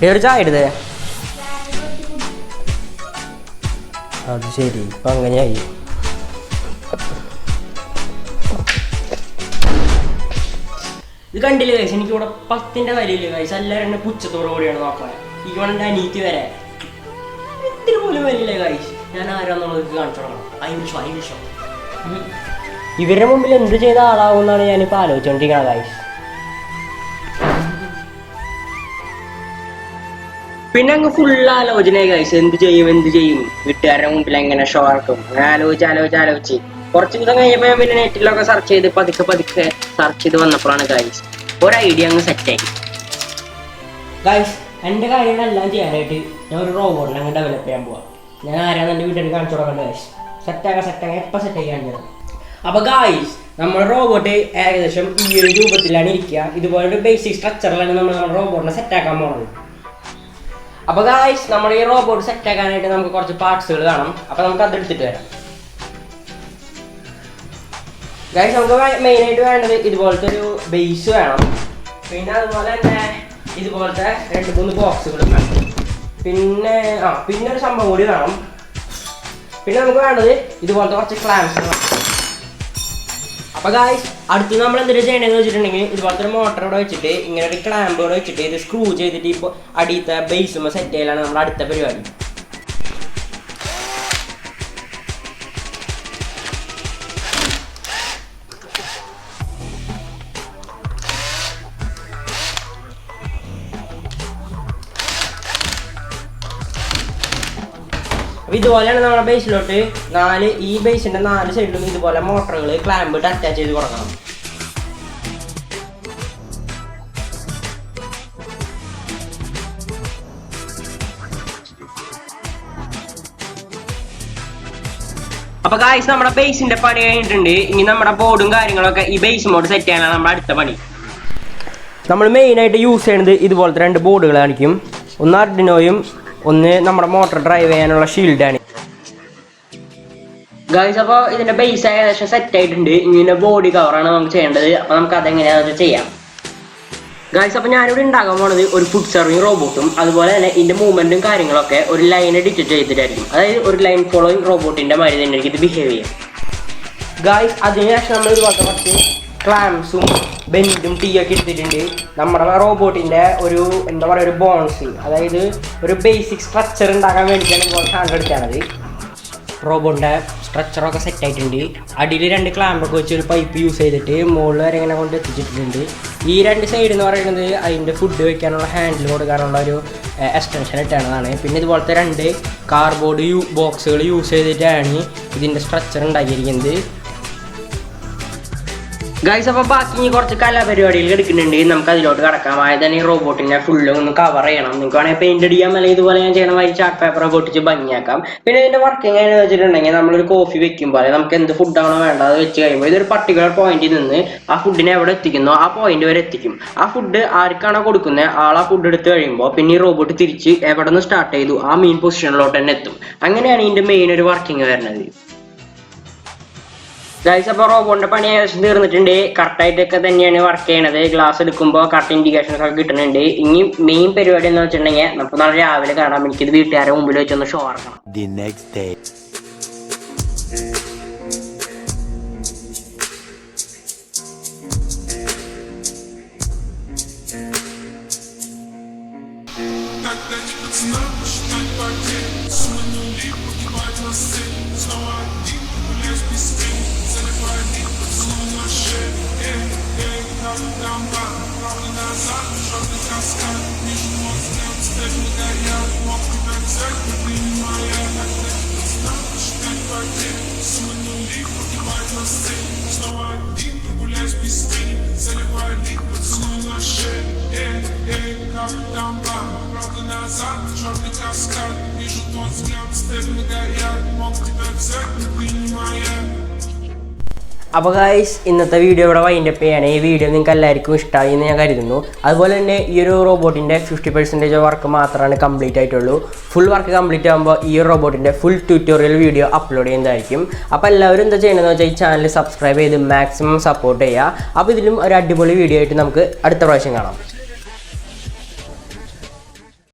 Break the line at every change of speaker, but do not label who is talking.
ഒരു ചായ എടുത്തേ. അത് ശരി, ഇപ്പം അങ്ങനെയായി. ഇത് കണ്ടില്ല കഴിച്ച്, എനിക്കിവിടെ 10ന്റെ വിലയില്ല കഴിച്ച്. എല്ലാവരും എന്നെ പുച്ഛത്തോടു കൂടിയാണ് നോക്കുന്നത്. ഇവിടെ എൻ്റെ അനീതി വരെ ഇത്തിരി പോലും വരില്ല കഴിച്ച്. ഞാൻ ആരാന്നുള്ളത് കാണിച്ചു തുടങ്ങണം. അയിമിഷോ ഇവരുടെ മുമ്പിൽ എന്ത് ചെയ്ത ആളാവുമെന്നാണ് ഞാനിപ്പോൾ ആലോചിച്ചുകൊണ്ടിരിക്കുന്നത് കഴിച്ച്. പിന്നെ അങ്ങ് ഫുൾ ആലോചനയായി കഴിച്ച്. എന്ത് ചെയ്യും വീട്ടുകാരുടെ മുമ്പിൽ എങ്ങനെ ഷോ ആക്കും. അങ്ങനെ ആലോചിച്ച് കുറച്ച് ദിവസം കഴിഞ്ഞപ്പോൾ ഞാൻ പിന്നെ നെറ്റിലൊക്കെ സെർച്ച് ചെയ്ത് പതുക്കെ സെർച്ച് ചെയ്ത് വന്നപ്പോഴാണ് ഗൈസ് ഒരു ഐഡിയ അങ്ങ് സെറ്റായി. ഗൈസ് എൻ്റെ കാര്യങ്ങളെല്ലാം ചെയ്യാനായിട്ട് ഞാൻ ഒരു റോബോട്ടിനെ അങ്ങ് ഡെവലപ്പ് ചെയ്യാൻ പോവാം. ഞാൻ ആരാന്ന് എൻ്റെ വീട്ടിൽ കാണിച്ചു കൊടുക്കേണ്ട ഗൈസ്. സെറ്റാക്കാൻ എപ്പോൾ സെറ്റായി കാണിച്ചത്. അപ്പോൾ ഗൈസ് നമ്മുടെ റോബോട്ട് ഏകദേശം ഈ ഒരു രൂപത്തിലാണ് ഇരിക്കുക. ഇതുപോലൊരു ബേസിക് സ്ട്രക്ചറിലാണ് നമ്മുടെ റോബോട്ടിനെ സെറ്റാക്കാൻ പോകുന്നത്. അപ്പോൾ ഗൈസ് നമ്മൾ ഈ റോബോട്ട് സെറ്റാക്കാനായിട്ട് നമുക്ക് കുറച്ച് പാർട്സുകൾ കാണും. അപ്പോൾ നമുക്ക് അതെടുത്തിട്ട് വരാം. ഗൈസ് നമുക്ക് മെയിനായിട്ട് വേണ്ടത് ഇതുപോലത്തെ ഒരു ബേസ് വേണം. പിന്നെ അതുപോലെ തന്നെ ഇതുപോലത്തെ 2-3 ബോക്സുകളും വേണം. പിന്നെ ഒരു സംഭവം കൂടി വേണം. പിന്നെ നമുക്ക് വേണ്ടത് ഇതുപോലത്തെ കുറച്ച് ക്ലാംസ് വേണം. അപ്പോൾ ഗൈസ് അടുത്ത് നമ്മൾ എന്തെങ്കിലും ചെയ്യണമെന്ന് വെച്ചിട്ടുണ്ടെങ്കിൽ ഇതുപോലത്തെ ഒരു മോട്ടർ ഇവിടെ വെച്ചിട്ട് ഇങ്ങനെ ഒരു ക്ലാമ്പ് ഇവിടെ വെച്ചിട്ട് ഇത് സ്ക്രൂ ചെയ്തിട്ട് ഇപ്പോൾ അടിയത്തെ ബേസുമ്പോൾ സെറ്റ് ചെയ്യലാണ് നമ്മുടെ അടുത്ത പരിപാടി. അപ്പോൾ ഇതുപോലെയാണ് നമ്മുടെ ബേസിലോട്ട് ഈ ബേസിൻ്റെ 4 സൈഡിലും ഇതുപോലെ മോട്ടറുകൾ ക്ലാമ്പ് ഇട്ട് അറ്റാച്ച് ചെയ്ത് കൊടുക്കണം. അപ്പോൾ ഗൈസ് നമ്മുടെ ബേസിൻ്റെ പണി കഴിഞ്ഞിട്ടുണ്ട്. ഇനി നമ്മുടെ ബോർഡും കാര്യങ്ങളൊക്കെ ഈ ബേസ് മോഡ് സെറ്റ് ചെയ്യാനാണ് നമ്മുടെ അടുത്ത പണി. നമ്മൾ മെയിനായിട്ട് യൂസ് ചെയ്യുന്നത് ഇതുപോലത്തെ 2 ബോർഡുകളായിരിക്കും. ഒന്ന് ആർഡിനോയും ഒന്ന് നമ്മുടെ മോട്ടർ ഡ്രൈവ് ചെയ്യാനുള്ള ഷീൽഡാണ്. ഗൈസ് അപ്പോൾ ഇതിൻ്റെ ബേസ് ഏകദേശം സെറ്റ് ആയിട്ടുണ്ട്. ഇങ്ങനെ ബോഡി കവറാണ് നമുക്ക് ചെയ്യേണ്ടത്. അപ്പോൾ നമുക്ക് അതെങ്ങനെയാണെന്ന് ചെയ്യാം. ഗൈസ് അപ്പോൾ ഞാനിവിടെ ഉണ്ടാകാൻ പോണത് ഒരു ഫുഡ് സർവിങ് റോബോട്ടും അതുപോലെ തന്നെ ഇതിൻ്റെ മൂവ്മെൻറ്റും കാര്യങ്ങളൊക്കെ ഒരു ലൈൻ ഡിറ്റക്ട് ചെയ്തിട്ടായിരിക്കും. അതായത് ഒരു ലൈൻ ഫോളോയിങ് റോബോട്ടിൻ്റെ മാതിരി തന്നെ ഇത് ബിഹേവ് ചെയ്യാം. ഗൈസ് അതിനുശേഷം നമ്മൾ ഇതുപോലത്തെ കുറച്ച് ക്ലാംസും ബെൻഡും ടീയൊക്കെ എടുത്തിട്ടുണ്ട്. നമ്മുടെ റോബോട്ടിൻ്റെ ഒരു എന്താ പറയുക ഒരു ബോൺസ്, അതായത് ഒരു ബേസിക് സ്ട്രക്ചർ ഉണ്ടാക്കാൻ വേണ്ടിയിട്ടാണ് ഇതുപോലെ സാധനം എടുക്കാനത്. റോബോട്ടിൻ്റെ സ്ട്രക്ചറൊക്കെ സെറ്റ് ആയിട്ടുണ്ട്. അടിയിൽ 2 ക്ലാമ്പൊക്കെ വെച്ച് ഒരു പൈപ്പ് യൂസ് ചെയ്തിട്ട് മുകളിൽ വരെ ഇങ്ങനെ കൊണ്ട് എത്തിച്ചിട്ടുണ്ട്. ഈ 2 സൈഡ് എന്ന് പറയുന്നത് അതിൻ്റെ ഫുഡ് വയ്ക്കാനുള്ള ഹാൻഡിൽ കൊടുക്കാനുള്ള ഒരു എക്സ്റ്റൻഷൻ ഇട്ടാണതാണ്. പിന്നെ ഇതുപോലത്തെ 2 കാർഡ്ബോർഡ് ബോക്സുകൾ യൂസ് ചെയ്തിട്ടാണ് ഇതിൻ്റെ സ്ട്രക്ചർ ഉണ്ടാക്കിയിരിക്കുന്നത്. ഗൈസ് അപ്പോൾ ബാക്കി കുറച്ച് കലാപരിപാടികൾ എടുക്കുന്നുണ്ട്. നമുക്ക് അതിലോട്ട് കിടക്കാം. ആദ്യം തന്നെ ഈ റോബോട്ടിനെ ഫുള്ള് ഒന്ന് കവർ ചെയ്യണം. നിങ്ങൾക്ക് വേണമെങ്കിൽ പെയിന്റ് അടിക്കാൻ അല്ലെങ്കിൽ ഇതുപോലെ ഞാൻ ചെയ്യണ മാതിരി ചാർട്ട് പേപ്പറൊക്കെ പൊട്ടിച്ച് ഭംഗിയാക്കാം. പിന്നെ ഇതിൻ്റെ വർക്കിംഗ് എങ്ങനെയാണെന്ന് വെച്ചിട്ടുണ്ടെങ്കിൽ നമ്മളൊരു കോഫി വെക്കുമ്പോൾ നമുക്ക് എന്ത് ഫുഡാണോ വേണ്ടത് അത് വെച്ച് കഴിയുമ്പോൾ ഇതൊരു പർട്ടിക്കുലർ പോയിന്റിൽ നിന്ന് ആ ഫുഡിനെ എവിടെ എത്തിക്കുന്നോ ആ പോയിന്റ് വരെ എത്തിക്കും. ആ ഫുഡ് ആർക്കാണോ കൊടുക്കുന്നത് ആൾ ആ ഫുഡ് എടുത്ത് കഴിയുമ്പോൾ പിന്നെ ഈ റോബോട്ട് തിരിച്ച് എവിടെ നിന്ന് സ്റ്റാർട്ട് ചെയ്തു ആ മെയിൻ പൊസിഷനിലോട്ട് തന്നെ എത്തും. അങ്ങനെയാണ് ഇതിൻ്റെ മെയിൻ ഒരു വർക്കിംഗ് വരുന്നത്. ഗൈസ് അപ്പോൾ റോബോട്ടിൻ്റെ പണി ഏകദേശം തീർന്നിട്ടുണ്ട്. കറക്റ്റായിട്ടൊക്കെ തന്നെയാണ് വർക്ക് ചെയ്യണത്. ഗ്ലാസ് എടുക്കുമ്പോൾ കറക്റ്റ് ഇൻഡിക്കേഷൻസ് ഒക്കെ കിട്ടുന്നുണ്ട്. ഇനി മെയിൻ പരിപാടി എന്ന് വെച്ചിട്ടുണ്ടെങ്കിൽ നമുക്ക് നാളെ രാവിലെ കാണാം. എനിക്കിത് വീട്ടുകാരുടെ മുമ്പിൽ വെച്ചൊന്ന് ഷോ ആക്കണം. അപ്പോൾ ഗൈസ് ഇന്നത്തെ വീഡിയോ ഇവിടെ വൈൻഡപ്പ് ചെയ്യാണ്. ഈ വീഡിയോ നിങ്ങൾക്ക് എല്ലാവർക്കും ഇഷ്ടമായി എന്ന് ഞാൻ കരുതുന്നു. അതുപോലെ തന്നെ ഈ ഒരു റോബോട്ടിൻ്റെ 50% വർക്ക് മാത്രമാണ് കംപ്ലീറ്റ് ആയിട്ടുള്ളൂ. ഫുൾ വർക്ക് കംപ്ലീറ്റ് ആകുമ്പോൾ ഈ ഒരു റോബോട്ടിൻ്റെ ഫുൾ ട്യൂട്ടോറിയൽ വീഡിയോ അപ്ലോഡ് ചെയ്യുന്നതായിരിക്കും. അപ്പോൾ എല്ലാവരും എന്താ ചെയ്യണമെന്ന് വെച്ചാൽ ഈ ചാനൽ സബ്സ്ക്രൈബ് ചെയ്ത് മാക്സിമം സപ്പോർട്ട് ചെയ്യുക. അപ്പോൾ ഇതിലും ഒരു അടിപൊളി വീഡിയോ ആയിട്ട് നമുക്ക് അടുത്ത പ്രാവശ്യം കാണാം.